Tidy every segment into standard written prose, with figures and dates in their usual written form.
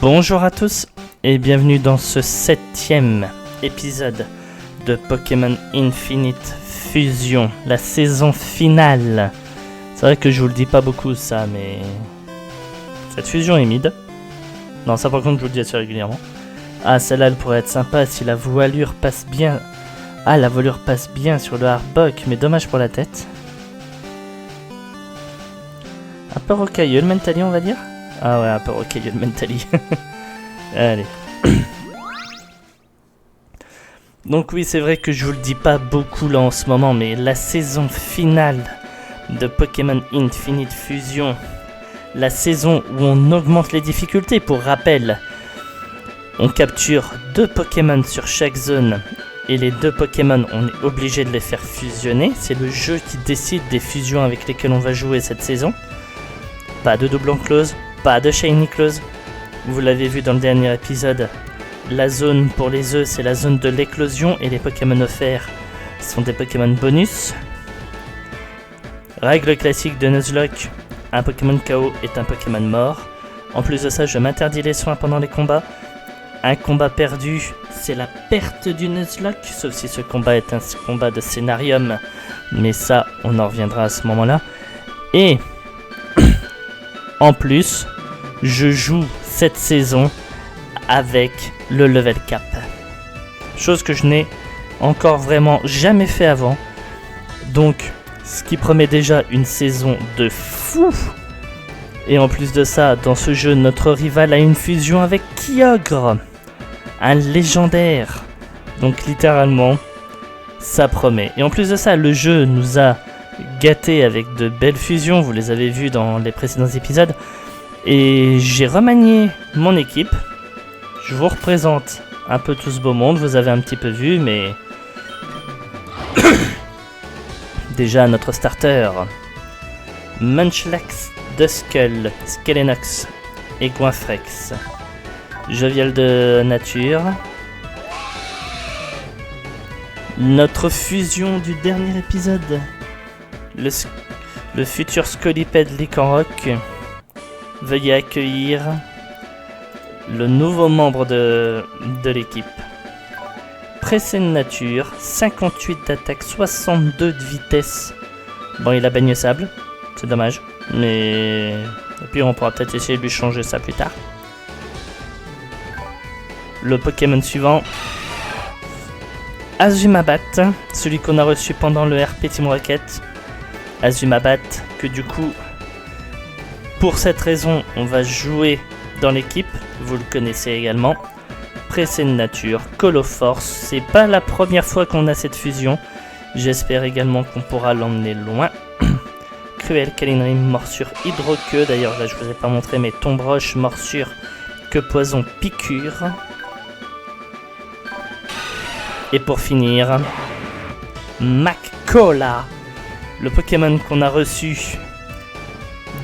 Bonjour à tous et bienvenue dans ce 7e épisode de Pokémon Infinite Fusion, la saison finale. C'est vrai que je vous le dis pas beaucoup ça, mais cette fusion est mid. Non, ça par contre je vous le dis assez régulièrement. Ah, celle-là elle pourrait être sympa si la voilure passe bien. Ah, la voilure passe bien sur le Arbok, mais dommage pour la tête. Un peu rocailleux le Mentali, on va dire. Ah ouais, un peu rocailleux le Mentali. Allez. Donc oui, c'est vrai que je vous le dis pas beaucoup là en ce moment, mais la saison finale de Pokémon Infinite Fusion, la saison où on augmente les difficultés, pour rappel, on capture 2 Pokémon sur chaque zone, et les 2 Pokémon, on est obligé de les faire fusionner. C'est le jeu qui décide des fusions avec lesquelles on va jouer cette saison. Pas de doublon close, pas de shiny close. Vous l'avez vu dans le dernier épisode, la zone pour les œufs, c'est la zone de l'éclosion, et les Pokémon offerts sont des Pokémon bonus. Règle classique de Nuzlocke, un Pokémon KO est un Pokémon mort. En plus de ça, je m'interdis les soins pendant les combats. Un combat perdu, c'est la perte du Nuzlocke, sauf si ce combat est un combat de scénarium, mais ça, on en reviendra à ce moment-là. Et en plus, je joue cette saison avec le level cap. Chose que je n'ai encore vraiment jamais fait avant. Donc, ce qui promet déjà une saison de fou. Et en plus de ça, dans ce jeu, notre rival a une fusion avec Kyogre, un légendaire. Donc littéralement, ça promet. Et en plus de ça, le jeu nous a gâtés avec de belles fusions. Vous les avez vues dans les précédents épisodes. Et j'ai remanié mon équipe. Je vous représente un peu tout ce beau monde. Vous avez un petit peu vu, mais déjà notre starter, Munchlax, Duskull, Skelenox et Goinfrex. Jovial de nature. Notre fusion du dernier épisode, le futur Scolipede Lycanroc. Veuillez accueillir le nouveau membre de l'équipe. Pressé de nature, 58 d'attaque, 62 de vitesse. Bon, il a baigné sable, c'est dommage. Mais et puis on pourra peut-être essayer de lui changer ça plus tard. Le Pokémon suivant, Azumabat, celui qu'on a reçu pendant le RP Team Rocket. Azumabat, que du coup, pour cette raison, on va jouer dans l'équipe. Vous le connaissez également. Pressé de nature, Coloforce. C'est pas la première fois qu'on a cette fusion. J'espère également qu'on pourra l'emmener loin. Cruel, Câlinerie, morsure, hydroqueue. D'ailleurs, là, je vous ai pas montré, mais Tombroche, morsure, que poison, piqûre. Et pour finir, Macola, le Pokémon qu'on a reçu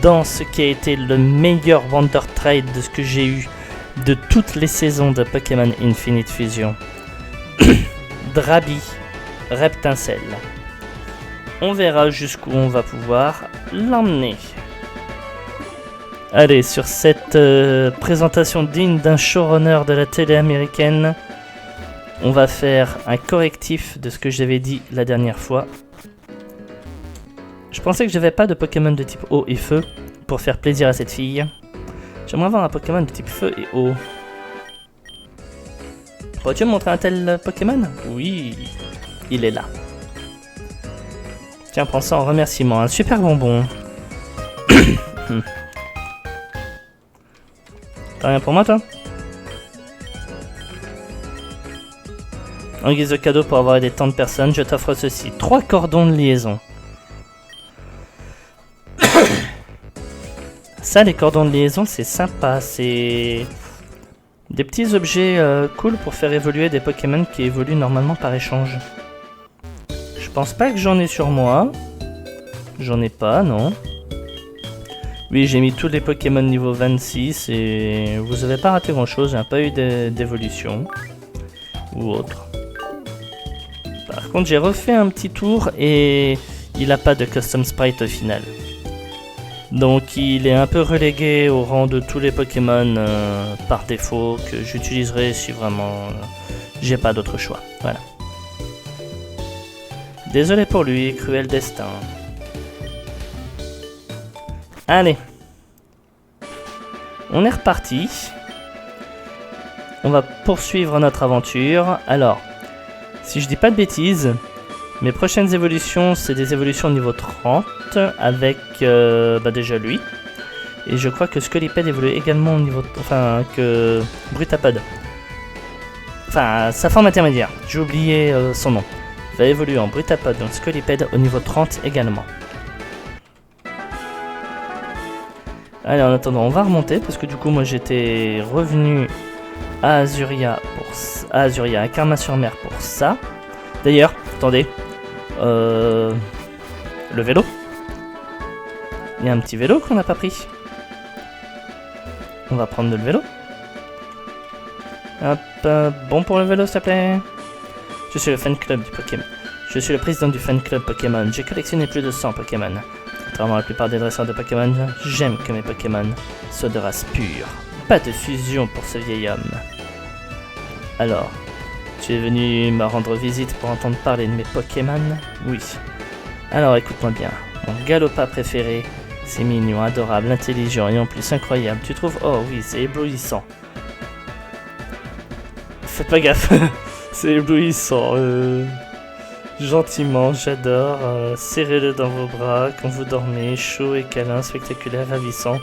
dans ce qui a été le meilleur Wonder Trade de ce que j'ai eu de toutes les saisons de Pokémon Infinite Fusion. Drabi, Reptincelle. On verra jusqu'où on va pouvoir l'emmener. Allez, sur cette présentation digne d'un showrunner de la télé américaine, on va faire un correctif de ce que j'avais dit la dernière fois. Je pensais que j'avais pas de Pokémon de type eau et feu pour faire plaisir à cette fille. J'aimerais avoir un Pokémon de type feu et eau. Pourrais-tu me montrer un tel Pokémon? Oui, il est là. Tiens, prends ça en remerciement. Un super bonbon. T'as rien pour moi, toi? En guise de cadeau pour avoir aidé tant de personnes, je t'offre ceci. 3 cordons de liaison. Ça, les cordons de liaison, c'est sympa. C'est des petits objets cool pour faire évoluer des Pokémon qui évoluent normalement par échange. Je pense pas que j'en ai sur moi. J'en ai pas, non. Oui, j'ai mis tous les Pokémon niveau 26 et vous avez pas raté grand chose. Il n'y a pas eu d'évolution ou autre. Par contre, j'ai refait un petit tour et il n'a pas de custom sprite au final. Donc il est un peu relégué au rang de tous les Pokémon par défaut que j'utiliserai si vraiment j'ai pas d'autre choix. Voilà. Désolé pour lui, cruel destin. Allez. On est reparti. On va poursuivre notre aventure. Alors, si je dis pas de bêtises, mes prochaines évolutions, c'est des évolutions au niveau 30 avec déjà lui. Et je crois que Scolipede évolue également au niveau... Enfin, que Brutapod. Enfin, sa forme intermédiaire. J'ai oublié son nom. Il va évoluer en Brutapod, donc Scolipede au niveau 30 également. Allez, en attendant, on va remonter parce que du coup, moi j'étais revenu à Azuria à Karma-sur-Mer pour ça. D'ailleurs, attendez, le vélo. Il y a un petit vélo qu'on n'a pas pris. On va prendre le vélo. Hop, bon pour le vélo, s'il te plaît. Je suis le fan club du Pokémon. Je suis le président du fan club Pokémon. J'ai collectionné plus de 100 Pokémon. Contrairement à la plupart des dresseurs de Pokémon, j'aime que mes Pokémon soient de race pure. Pas de fusion pour ce vieil homme. Alors, tu es venu me rendre visite pour entendre parler de mes Pokémon? Oui. Alors écoute-moi bien. Mon Galopa préféré, c'est mignon, adorable, intelligent et en plus incroyable. Tu trouves? Oh oui, c'est éblouissant. Faites pas gaffe. C'est éblouissant. Gentiment, j'adore. Serrez-le dans vos bras quand vous dormez. Chaud et câlin, spectaculaire, ravissant.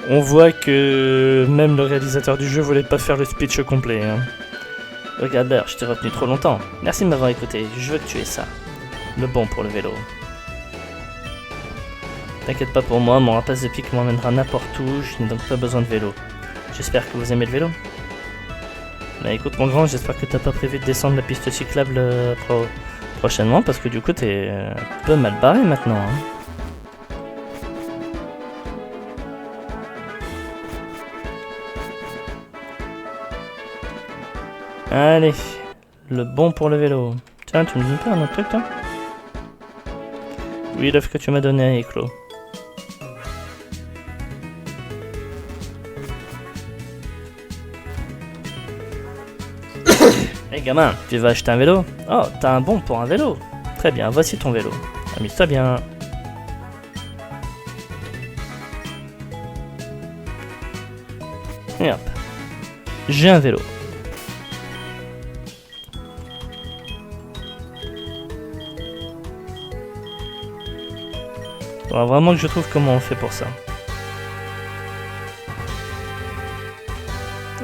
On voit que même le réalisateur du jeu voulait pas faire le speech complet. Hein. Regarde l'heure, je t'ai retenu trop longtemps. Merci de m'avoir écouté. Je veux que tu aies ça. Le bon pour le vélo. T'inquiète pas pour moi, mon rapace de pique m'emmènera n'importe où. Je n'ai donc pas besoin de vélo. J'espère que vous aimez le vélo. Bah écoute mon grand, j'espère que t'as pas prévu de descendre la piste cyclable prochainement parce que du coup t'es un peu mal barré maintenant. Hein. Allez, le bon pour le vélo. Tiens, tu me dis pas un autre truc toi? Oui, l'œuf que tu m'as donné à éclos. Hé gamin, tu vas acheter un vélo? Oh, t'as un bon pour un vélo. Très bien, voici ton vélo. Amuse-toi bien. Et hop. J'ai un vélo. Faudra vraiment que je trouve comment on fait pour ça.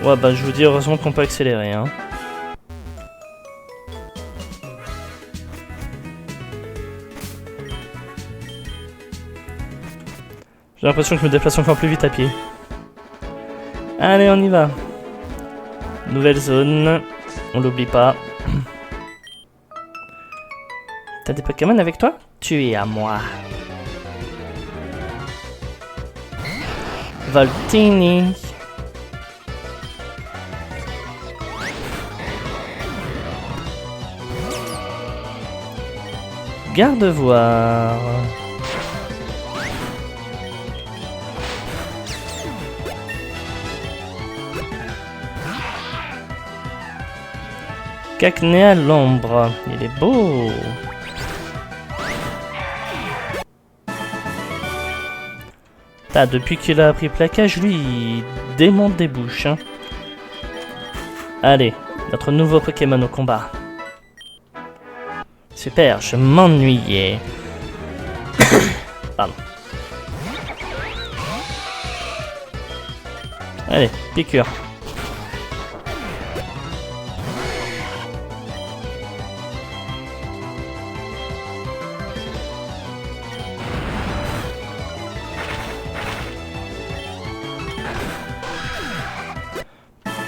Ouais bah je vous dis heureusement qu'on peut accélérer hein. J'ai l'impression que je me déplace encore plus vite à pied. Allez, on y va. Nouvelle zone. On l'oublie pas. T'as des Pokémon avec toi? Tu es à moi. Voltini. Garde-voir. Cacnea à l'ombre, il est beau. Depuis qu'il a appris plaquage, lui, il démonte des bouches. Hein. Allez, notre nouveau Pokémon au combat. Super, je m'ennuyais. Pardon. Allez, piqûre.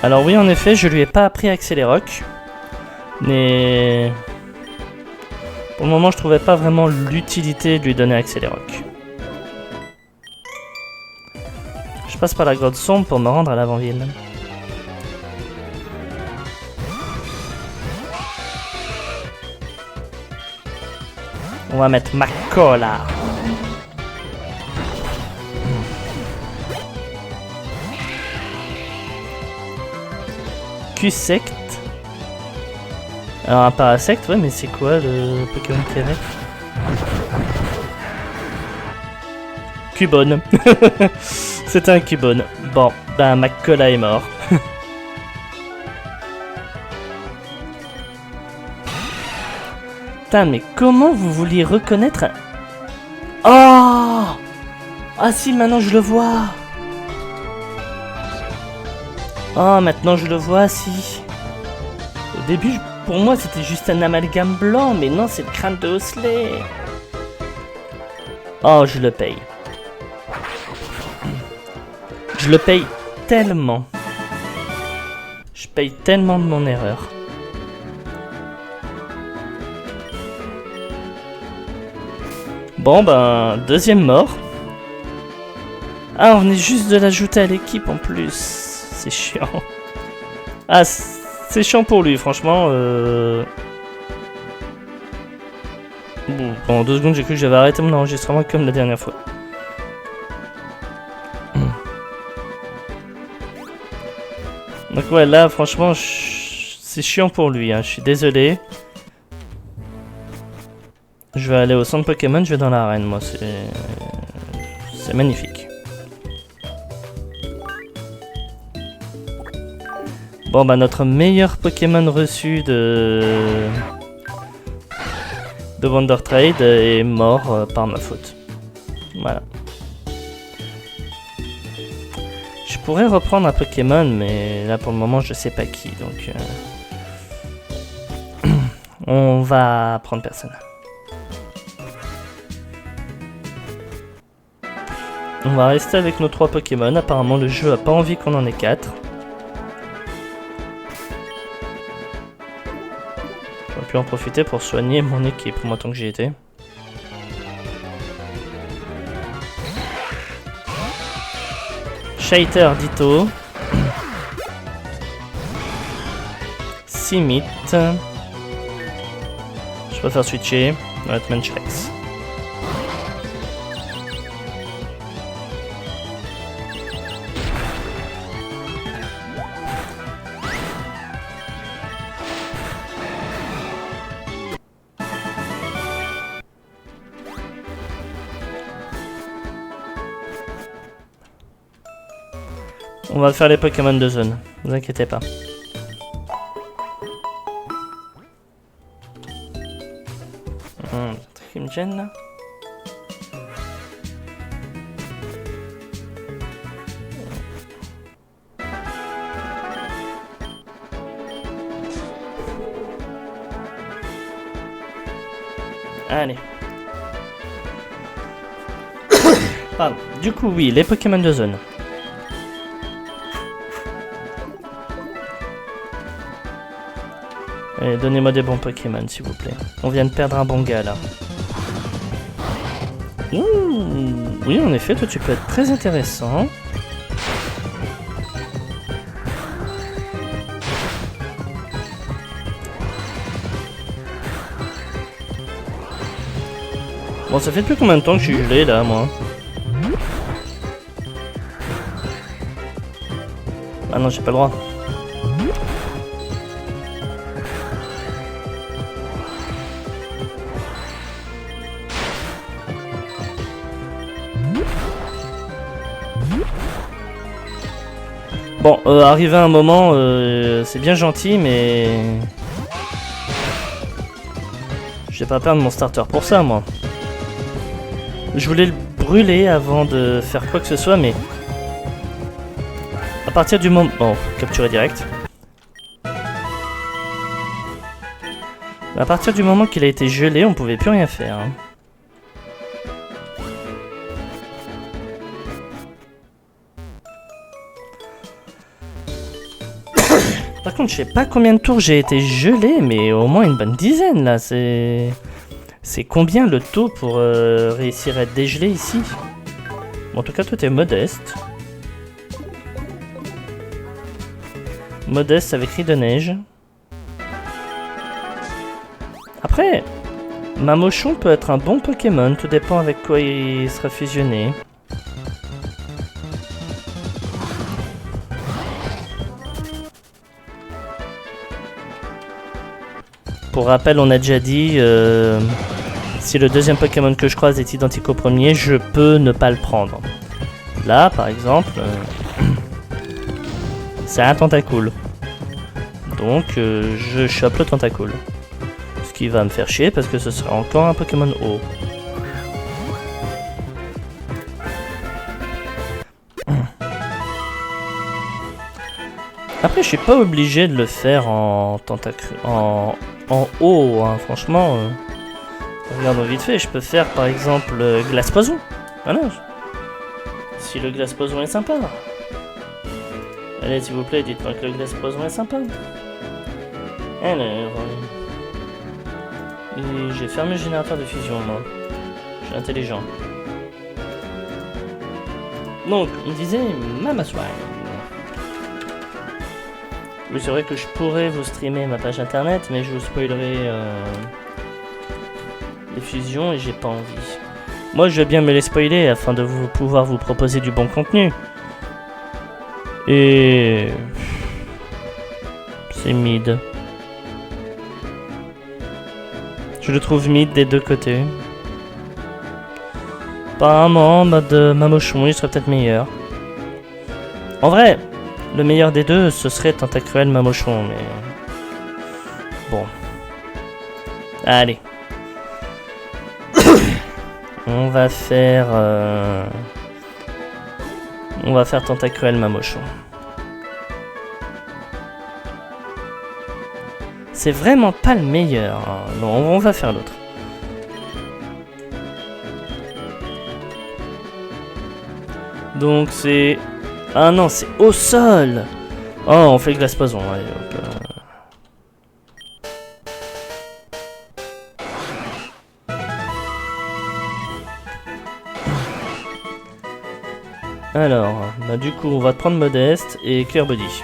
Alors oui, en effet, je lui ai pas appris Accélérock, mais pour le moment, je trouvais pas vraiment l'utilité de lui donner Accélérock. Je passe par la grotte sombre pour me rendre à l'avant-ville. On va mettre Macola. Q-Sect. Alors un Parasect, ouais, mais c'est quoi le Pokémon qui est avec? Cubone. C'est un Cubone. Bon, bah Macola est mort. Putain, mais comment vous vouliez reconnaître un... Oh! Ah si, maintenant je le vois. Oh, maintenant je le vois, si. Au début, pour moi, c'était juste un amalgame blanc, mais non, c'est le crâne de Osley. Oh, je le paye. Je le paye tellement. Je paye tellement de mon erreur. Bon, ben, deuxième mort. Ah, on venait juste de l'ajouter à l'équipe en plus. C'est chiant. Ah, c'est chiant pour lui, franchement. Bon, pendant 2 secondes, j'ai cru que j'avais arrêté mon enregistrement comme la dernière fois. Donc ouais, là, franchement, c'est chiant pour lui, hein. Je suis désolé. Je vais aller au centre Pokémon, je vais dans l'arène, moi, c'est magnifique. Bon, bah notre meilleur Pokémon reçu de Wonder Trade est mort par ma faute. Voilà. Je pourrais reprendre un Pokémon, mais là pour le moment je sais pas qui, donc on va prendre personne. On va rester avec nos 3 Pokémon. Apparemment le jeu a pas envie qu'on en ait 4. J'aurais pu en profiter pour soigner mon équipe, moi tant que j'y étais. Shaiter Ditto. Simit. Je préfère switcher. Ratmanchrex. On va faire les Pokémon de zone, ne vous inquiétez pas. Qui me gêne là. Allez. Pardon. Du coup, oui, les Pokémon de zone. Allez, donnez-moi des bons Pokémon, s'il vous plaît. On vient de perdre un bon gars, là. Ouh, oui, en effet, toi, tu peux être très intéressant. Bon, ça fait depuis combien de temps que je suis gelé, là, moi? Ah non, j'ai pas le droit. Bon, arrivé à un moment, c'est bien gentil, mais... Je vais pas perdre mon starter pour ça, moi. Je voulais le brûler avant de faire quoi que ce soit, mais... À partir du moment... Bon, capturer direct. À partir du moment qu'il a été gelé, on pouvait plus rien faire. Hein. Par contre, je sais pas combien de tours j'ai été gelé, mais au moins une bonne dizaine, là. C'est combien le taux pour réussir à être dégelé ici? Bon, en tout cas, toi, t'es modeste. Modeste avec cri de neige. Après, Mamochon peut être un bon Pokémon, tout dépend avec quoi il sera fusionné. Pour rappel, on a déjà dit, si le deuxième Pokémon que je croise est identique au premier, je peux ne pas le prendre. Là, par exemple, c'est un Tentacool. Donc, je chope le Tentacool. Ce qui va me faire chier parce que ce sera encore un Pokémon haut. Après, je suis pas obligé de le faire en haut, hein. Franchement. Regardons vite fait, je peux faire par exemple glace poison. Voilà. Si le glace poison est sympa. Allez, s'il vous plaît, dites-moi que le glace poison est sympa. Alors. J'ai fermé le générateur de fusion, moi. Je suis intelligent. Donc, on disait Mamoswine. Oui, c'est vrai que je pourrais vous streamer ma page internet, mais je vous spoilerai les fusions et j'ai pas envie. Moi, je veux bien me les spoiler afin de pouvoir vous proposer du bon contenu. Et... c'est mid. Je le trouve mid des deux côtés. Apparemment, en mode Mamochon, il serait peut-être meilleur. En vrai, le meilleur des deux, ce serait Tentacruel Mamochon, mais... bon. Allez. On va faire Tentacruel Mamochon. C'est vraiment pas le meilleur. Hein. Non, on va faire l'autre. Donc c'est... ah non, c'est au sol. Oh, on fait le glace poison. Allez, hop. Alors, bah du coup, on va prendre Modeste et Clear Body.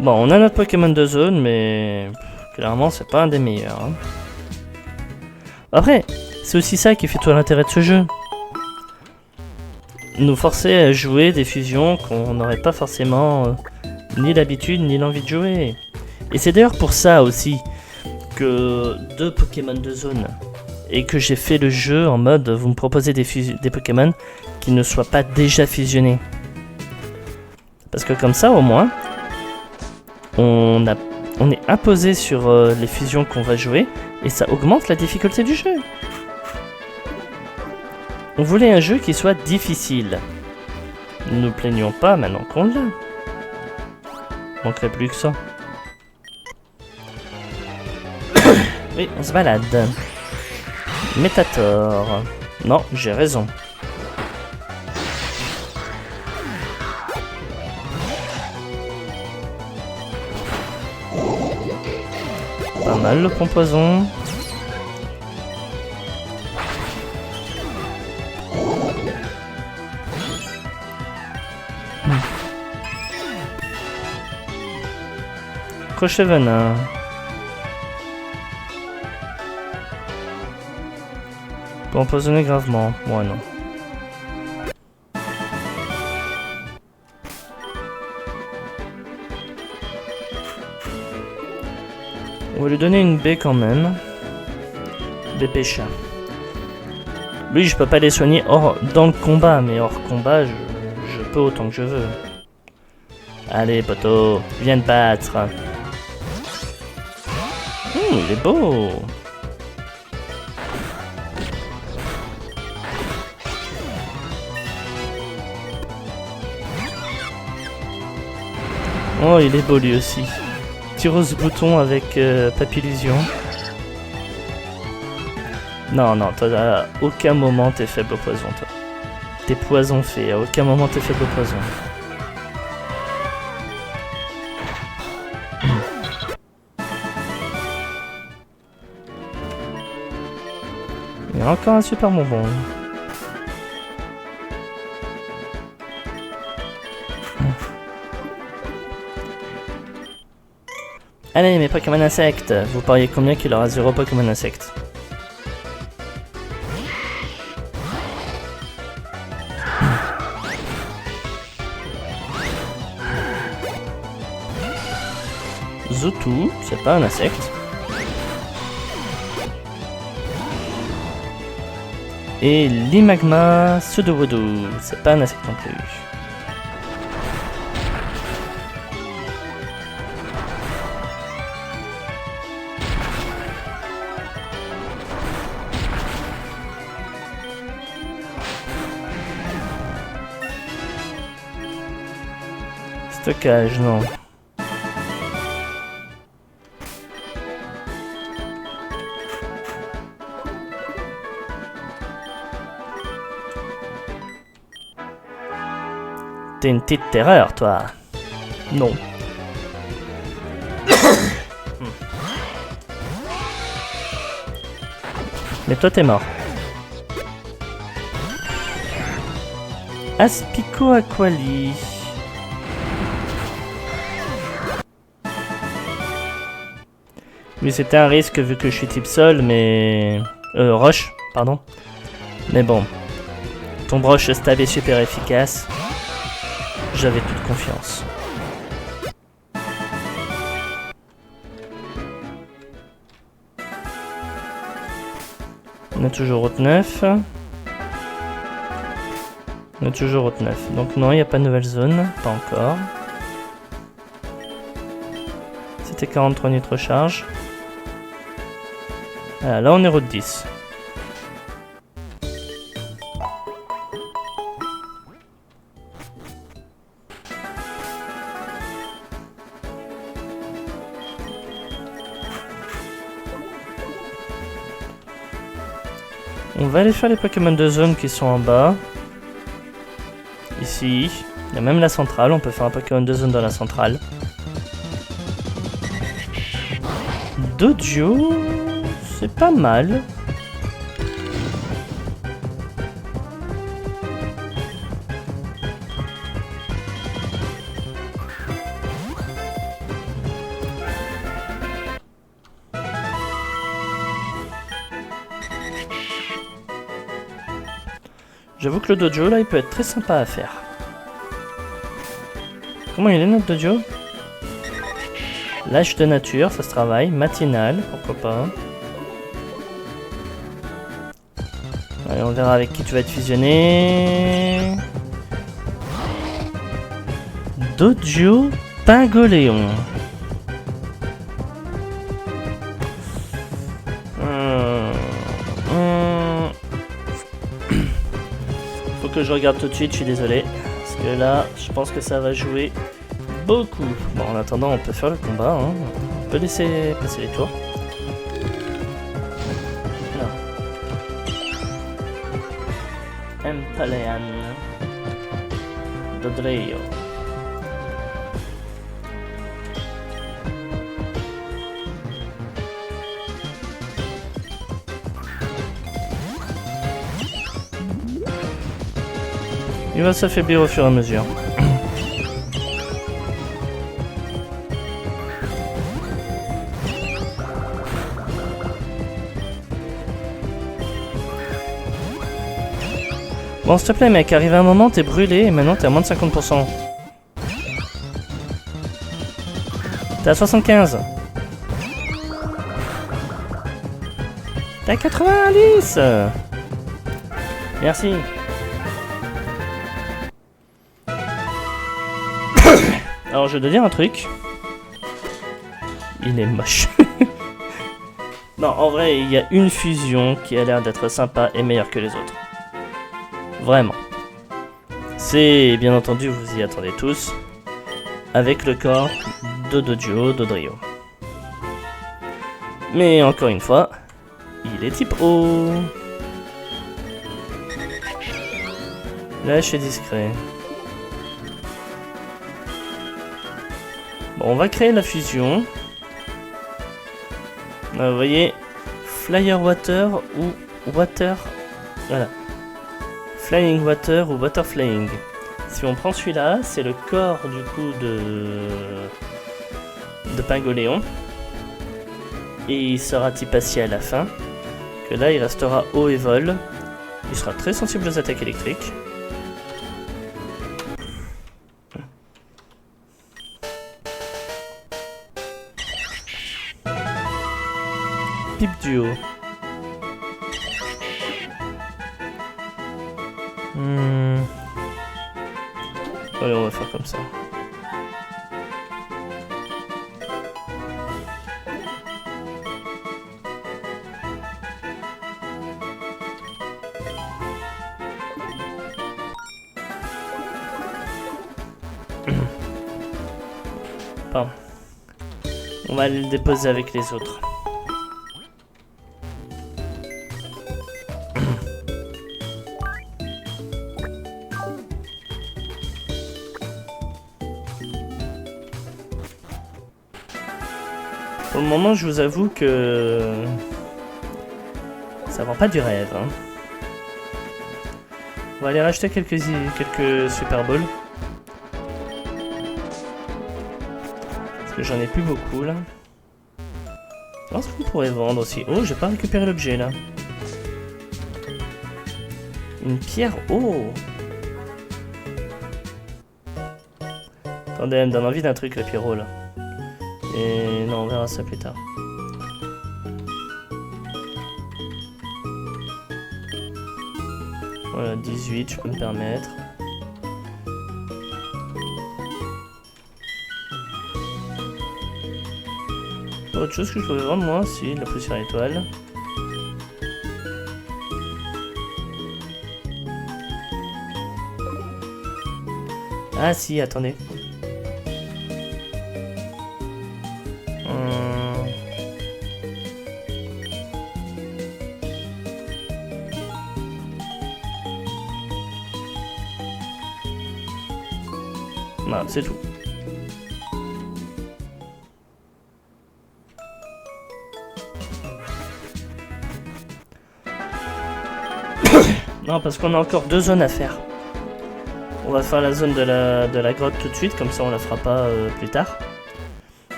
Bon, on a notre Pokémon de zone, mais clairement, c'est pas un des meilleurs. Hein. Après, c'est aussi ça qui fait tout l'intérêt de ce jeu. Nous forcer à jouer des fusions qu'on n'aurait pas forcément ni l'habitude ni l'envie de jouer. Et c'est d'ailleurs pour ça aussi que deux Pokémon de zone et que j'ai fait le jeu en mode vous me proposez des Pokémon qui ne soient pas déjà fusionnés. Parce que comme ça au moins on est imposé sur les fusions qu'on va jouer et ça augmente la difficulté du jeu. On voulait un jeu qui soit difficile. Ne nous plaignons pas maintenant qu'on l'a. Manquerait plus que ça. Oui, on se balade. Métator. Non, j'ai raison. Pas mal le compoison. Crochet venin. Pour empoisonner gravement. Ouais, non. On va lui donner une baie quand même. Bébé chat. Lui, je peux pas les soigner dans le combat, mais hors combat, je peux autant que je veux. Allez, poteau, viens te battre. Il est beau. Oh, il est beau lui aussi. Tirose bouton avec Papillusion. Non, non, toi, à aucun moment t'es faible au poison, toi. T'es poison fait, à aucun moment t'es faible au poison. Il y a encore un super bonbon. Allez, mes Pokémon insectes, vous pariez combien qu'il aura 0 Pokémon insectes? Zoutou, c'est pas un insecte. Et Limagma Sudowoodo, c'est pas un insecte non plus. Stockage, non. T'es une petite terreur, toi. Non. Mais toi, t'es mort. Aspico Aquali. Oui, c'était un risque vu que je suis type sol, mais... roche, pardon. Mais bon. Ton broche stab est super efficace. J'avais toute confiance. On a toujours route 9. On a toujours route 9. Donc non, il n'y a pas de nouvelle zone. Pas encore. C'était 43 nitro charge. Ah, là on est route 10. On va aller faire les Pokémon de zone qui sont en bas. Ici. Il y a même la centrale. On peut faire un Pokémon de zone dans la centrale. Dojo, c'est pas mal. J'avoue que le dojo là il peut être très sympa à faire. Comment il est notre dojo? Lâche de nature, ça se travaille. Matinal, pourquoi pas. Allez, on verra avec qui tu vas être fusionné. Dojo Pingoléon. Faut que je regarde tout de suite, je suis désolé. Parce que là, je pense que ça va jouer beaucoup. Bon, en attendant, on peut faire le combat. Hein. On peut laisser passer les tours. Empalean. Dodrio. Il va s'affaiblir au fur et à mesure. Bon, s'il te plaît, mec, arrive à un moment, t'es brûlé et maintenant t'es à moins de 50%. T'es à 75. T'es à 90. Merci. Alors, je dois dire un truc. Il est moche. Non, en vrai, il y a une fusion qui a l'air d'être sympa et meilleure que les autres. Vraiment. C'est, bien entendu, vous y attendez tous, avec le corps de Dojo Dodrio. Mais encore une fois, il est type O. Lâche et discret. Bon, on va créer la fusion. Vous voyez, Flyer Water ou Water... Voilà. Flying Water ou Water Flying. Si on prend celui-là, c'est le corps du coup de Pingoléon. et il sera type acier à la fin. Que là, il restera eau et vol. Il sera très sensible aux attaques électriques. Pipe du haut. Allez, on va faire comme ça. Pardon. On va aller le déposer avec les autres. Pour le moment, je vous avoue que ça vend pas du rêve. Hein. On va aller racheter quelques Super Balls. Parce que j'en ai plus beaucoup là. Je pense qu'on pourrait vendre aussi. Oh, j'ai pas récupéré l'objet là. Une pierre. Oh! Attendez, elle me donne envie d'un truc, la pyro là. Et non, on verra ça plus tard. Voilà, 18, je peux me permettre. Autre chose que je pourrais vendre moi, si, la poussière étoile. Ah si, attendez. Voilà, c'est tout. Non, parce qu'on a encore 2 zones à faire. On va faire la zone de la grotte tout de suite, comme ça on la fera pas plus tard.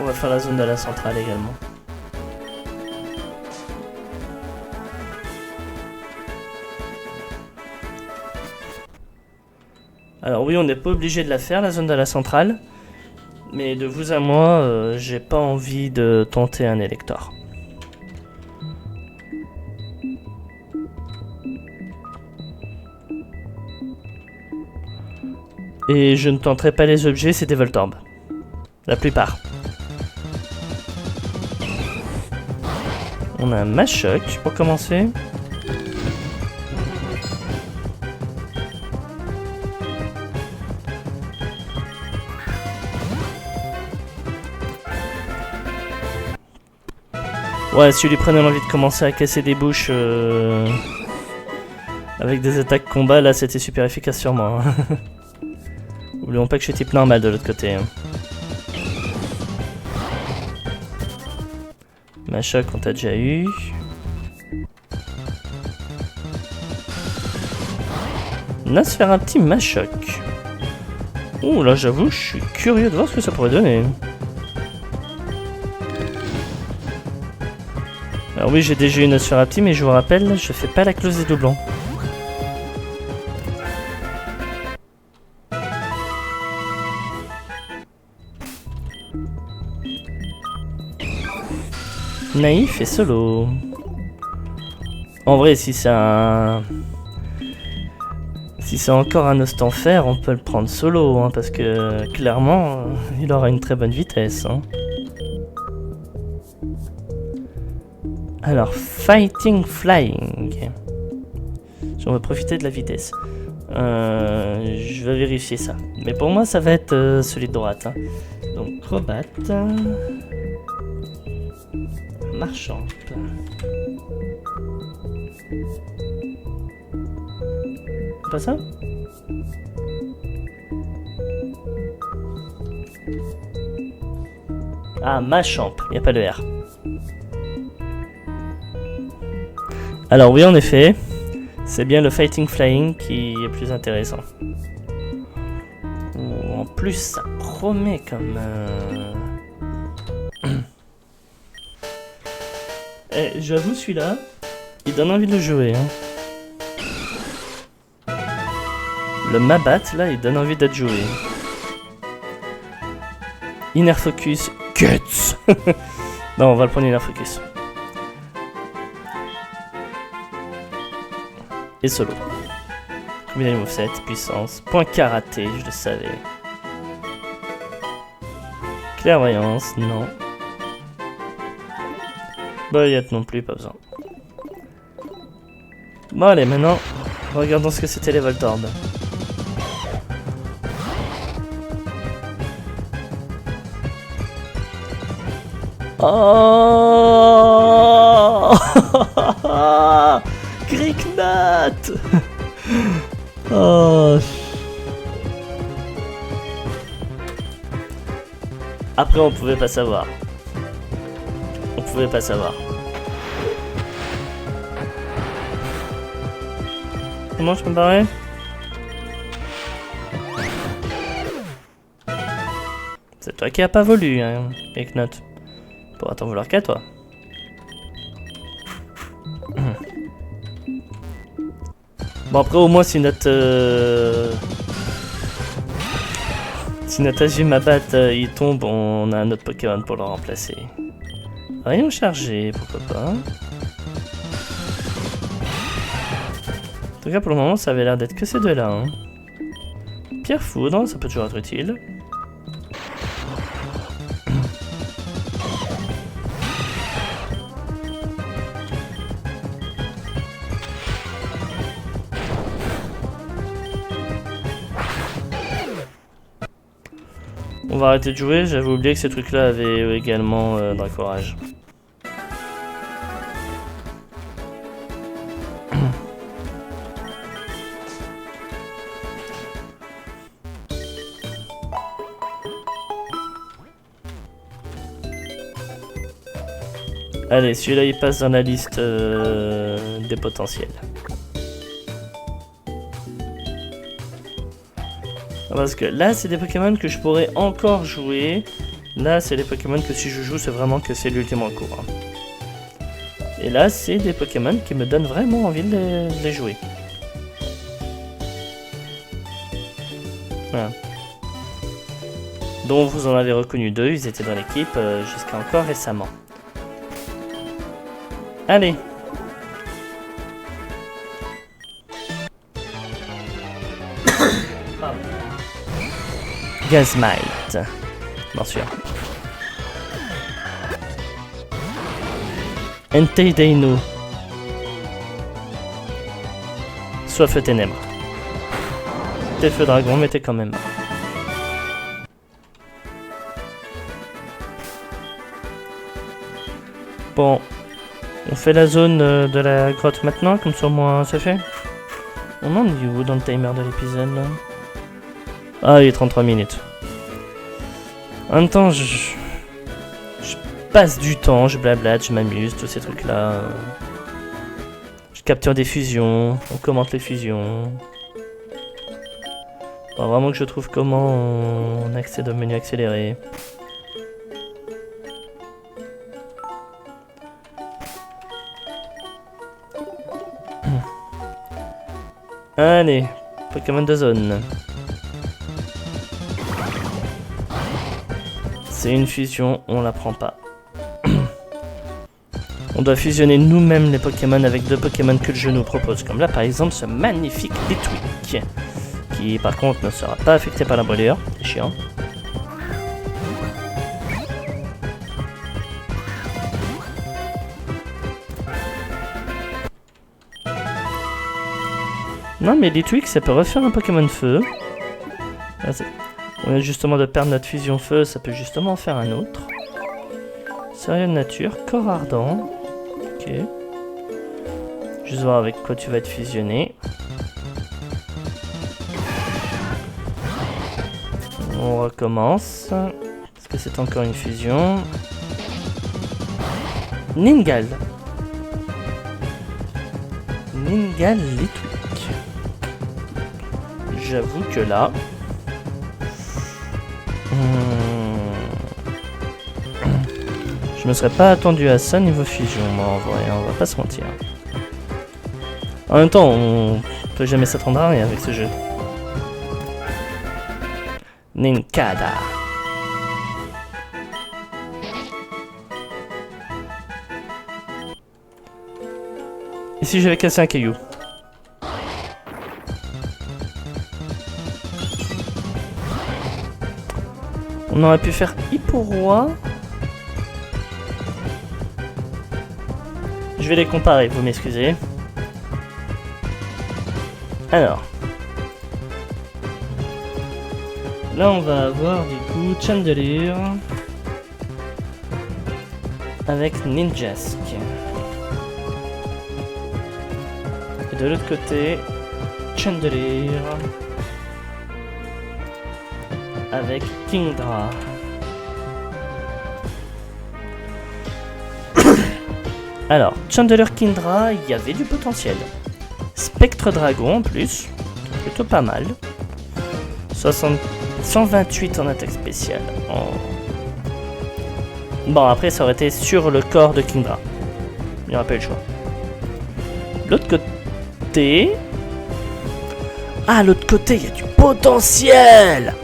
On va faire la zone de la centrale également. Alors oui, on n'est pas obligé de la faire, la zone de la centrale. Mais de vous à moi, j'ai pas envie de tenter un élector. Et je ne tenterai pas les objets, c'est des Voltorbes. La plupart. On a un Machoc pour commencer. Ouais, si vous lui prenez l'envie de commencer à casser des bouches avec des attaques combat, là c'était super efficace sur moi. N'oublions pas que je suis type normal de l'autre côté. Hein. Machoc, on t'a déjà eu. Nosferapti Machoc. Ouh, là j'avoue, je suis curieux de voir ce que ça pourrait donner. Alors oui, j'ai déjà eu Nosferapti, mais je vous rappelle, je fais pas la clause des doublons. Naïf et solo. En vrai, si c'est un... Si c'est encore un Ostenfer, on peut le prendre solo, hein, parce que clairement, il aura une très bonne vitesse. Hein. Alors, Fighting Flying. On va profiter de la vitesse. Je vais vérifier ça. Mais pour moi, ça va être celui de droite. Hein. Donc, Crobat. Marchand. Pas ça? Ah, Machamp, il n'y a pas de R. Alors oui, en effet, c'est bien le Fighting Flying qui est plus intéressant. En plus, ça promet comme... Eh, j'avoue, celui-là, il donne envie de le jouer. Hein. Le Mabat, là, il donne envie d'être joué. Inner Focus, Guts. Non, on va le prendre Inner Focus. Et solo. Combien de moveset, puissance, point karaté, je le savais. Clairvoyance, non. Boyette non plus, pas besoin. Bon allez, maintenant, regardons ce que c'était les Voltorb. Oh Grignat. Oh. Après on pouvait pas savoir. On pouvait pas savoir. Comment je peux me barrer? C'est toi qui as pas voulu, hein, Eknot. Pourra t'en vouloir qu'à toi. Bon après au moins si notre si notre Azumabat il tombe, on a un autre Pokémon pour le remplacer. Rayon chargé, pourquoi pas. En tout cas pour le moment ça avait l'air d'être que ces deux là. Hein. Pierre Foudre, ça peut toujours être utile. On va arrêter de jouer, j'avais oublié que ces trucs-là avaient également Dracorage. Allez, celui-là il passe dans la liste des potentiels. Parce que là, c'est des Pokémon que je pourrais encore jouer. Là, c'est des Pokémon que si je joue, c'est vraiment que c'est l'ultime recours. Hein. Et là, c'est des Pokémon qui me donnent vraiment envie de les jouer. Voilà. Dont vous en avez reconnu deux, ils étaient dans l'équipe jusqu'à encore récemment. Allez. Gazmite. Morsure. Entei Deinu. Soit feu ténèbres. T'es feu dragon, mais t'es quand même mort. Bon. On fait la zone de la grotte maintenant, comme ça au moins c'est fait. On en est où dans le timer de l'épisode là? Ah, il est 33 minutes. En même temps, je passe du temps, je blablate, je m'amuse, tous ces trucs-là. Je capture des fusions, on commente les fusions. Faut vraiment que je trouve comment on accède au menu accéléré. Allez, Pokémon de zone. C'est une fusion, on la prend pas. On doit fusionner nous-mêmes les Pokémon avec deux Pokémon que le jeu nous propose. Comme là par exemple ce magnifique Litwick. Qui par contre ne sera pas affecté par la brûlure. C'est chiant. Non mais Litwick ça peut refaire un Pokémon feu. Là, on vient justement de perdre notre fusion feu, ça peut justement en faire un autre. Sérieux de nature, corps ardent. Ok. Juste voir avec quoi tu vas être fusionné. On recommence. Est-ce que c'est encore une fusion? Ningal. Ningal Litwick. J'avoue que là... Je me serais pas attendu à ça niveau fusion, moi, en vrai, on va pas se mentir. En même temps, on peut jamais s'attendre à rien avec ce jeu. Ninkada. Et si j'avais cassé un caillou? On aurait pu faire Hippo-Roi. Je vais les comparer, vous m'excusez. Alors. Là, on va avoir du coup Chandelure avec Ninjask. Et de l'autre côté, Chandelure avec Kingdra. Alors, Chandelure Kingdra, il y avait du potentiel. Spectre Dragon en plus, plutôt pas mal. 128 en attaque spéciale. Oh. Bon, après, ça aurait été sur le corps de Kingdra. Il n'y aura pas eu le choix. L'autre côté... Ah, l'autre côté, il y a du potentiel.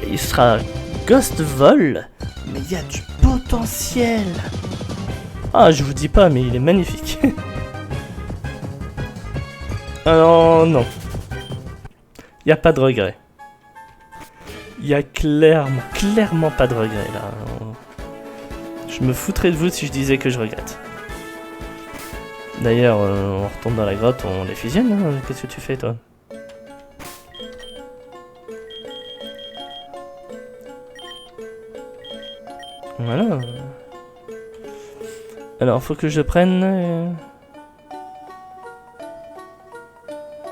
Il sera Ghost Vol, mais il y a du potentiel. Ah, je vous dis pas, mais il est magnifique. Alors, non. Il n'y a pas de regret. Il y a clairement pas de regret, là. Je me foutrais de vous si je disais que je regrette. D'ailleurs, on retourne dans la grotte, on les fusionne, hein. Qu'est-ce que tu fais, toi? Voilà. Alors, faut que je prenne...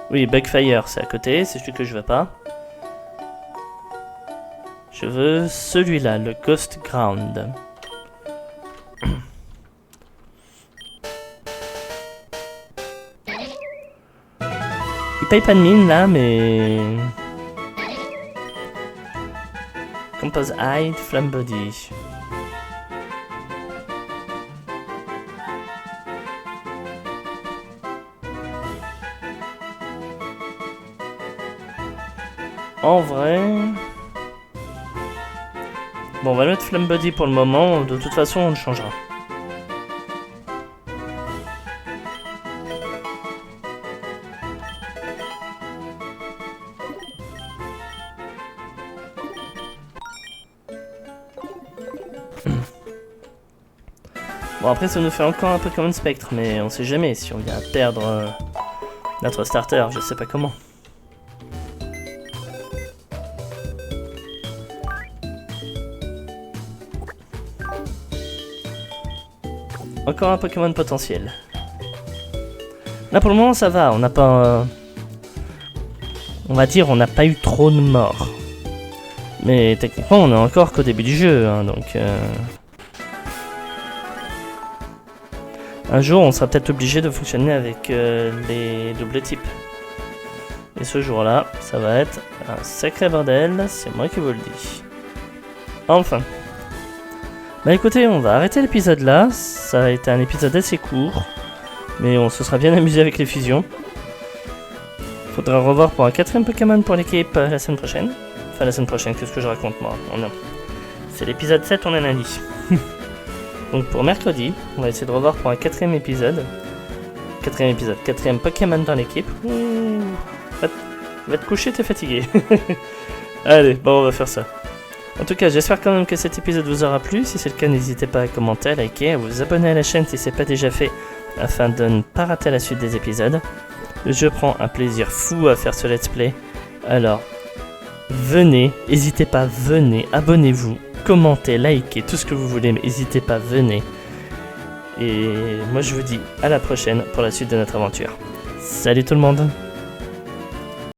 Oui, Bugfire, c'est à côté, c'est celui que je veux pas. Je veux celui-là, le Ghost Ground. Il paye pas de mine là, mais... Compose Hide, Flame Body. En vrai... Bon, on va mettre Flame Body pour le moment, de toute façon on le changera. Bon, après ça nous fait encore un Pokémon Spectre, mais on sait jamais si on vient perdre notre starter, je sais pas comment. Encore un Pokémon potentiel. Là pour le moment ça va, on n'a pas... on va dire on n'a pas eu trop de morts. Mais techniquement on est encore qu'au début du jeu, hein, donc... Un jour on sera peut-être obligé de fonctionner avec les doubles types. Et ce jour-là, ça va être un sacré bordel, c'est moi qui vous le dis. Enfin. Bah écoutez, on va arrêter l'épisode là, ça a été un épisode assez court, mais on se sera bien amusé avec les fusions. Faudra revoir pour un 4ème Pokémon pour l'équipe la semaine prochaine. Enfin la semaine prochaine, qu'est-ce que je raconte moi? C'est l'épisode 7, on est lundi. Donc pour mercredi, on va essayer de revoir pour un 4ème épisode. 4ème Pokémon dans l'équipe. Va te coucher, t'es fatigué. Allez, bon on va faire ça. En tout cas, j'espère quand même que cet épisode vous aura plu. Si c'est le cas, n'hésitez pas à commenter, à liker, à vous abonner à la chaîne si c'est pas déjà fait, afin de ne pas rater la suite des épisodes. Je prends un plaisir fou à faire ce let's play. Alors, venez, n'hésitez pas, venez, abonnez-vous, commentez, likez, tout ce que vous voulez, mais n'hésitez pas, venez. Et moi je vous dis à la prochaine pour la suite de notre aventure. Salut tout le monde!